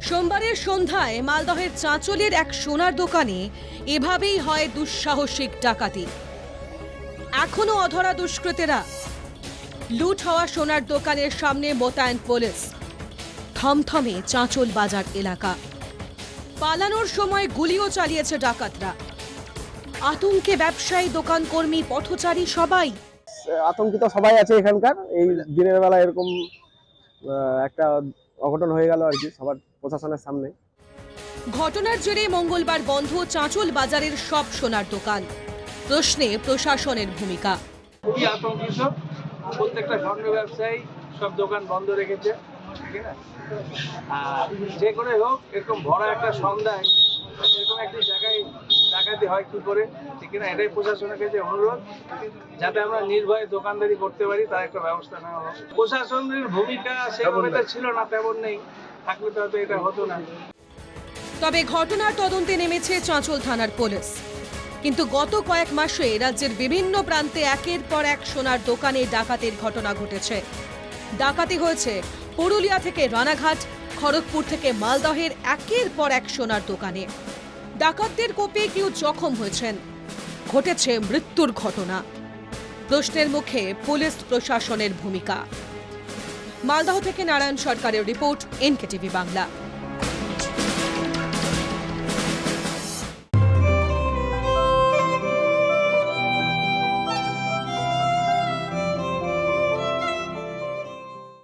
সোমবারের সন্ধ্যায় মালদহের চাঁচলের এক সোনার দোকানে এভাবেই হয় দুঃসাহসিক ডাকাতি। এখনো অধরা দুষ্কৃতীরা। লুট হওয়া সোনার দোকানের সামনে মোতায়েন পুলিশ। থমথমে চাঁচল বাজার এলাকা। পালানোর সময় গুলিও চালিয়েছে ডাকাতরা। আতঙ্কে ব্যবসায়ী, দোকান কর্মী, পথচারী সবাই আতঙ্কিত সবাই আছে এখানকার। এই দিনের বেলা এরকম একটা অঘটন হয়ে গেল আর কি সবার প্রশাসনের সামনে। ঘটনার জেরে মঙ্গলবার বন্ধ চাঁচল বাজারের সব সোনার দোকান। প্রশ্নে প্রশাসনের ভূমিকা। খুবই আতঙ্কিত। প্রত্যেকটা স্বর্ণ ব্যবসায়ী সব দোকান বন্ধ রেখেছে। ঠিক আছে, যে করে হোক এরকম ভরা একটা সন্ধ্যায় এরকম একটি জায়গায় ডাকাতি হয় কি করে, ঠিক না? এটাই প্রশাসনের কাছে অনুরোধ, যাতে আমরা নির্ভয়ে দোকানদারি করতে পারি, তার একটা ব্যবস্থা নেওয়া হোক। প্রশাসনের ভূমিকা সেভাবে ছিল না, তেমন নেই, থাকলে তো হয়তো এটা হতো না। তবে ঘটনার তদন্তে নেমেছে চাঁচল থানার পুলিশ। কিন্তু গত কয়েক মাসে রাজ্যের বিভিন্ন প্রান্তে একের পর এক সোনার দোকানে ডাকাতির ঘটনা ঘটেছে। ডাকাতি হয়েছে পুরুলিয়া থেকে রানাঘাট, খড়গপুর থেকে মালদহের একের পর এক সোনার দোকানে। ডাকাতদের কোপে কেউ জখম হয়েছেন, ঘটেছে মৃত্যুর ঘটনা। প্রশ্নের মুখে পুলিশ প্রশাসনের ভূমিকা। মালদহ থেকে নারায়ণ সরকারের রিপোর্ট, NKTV বাংলা।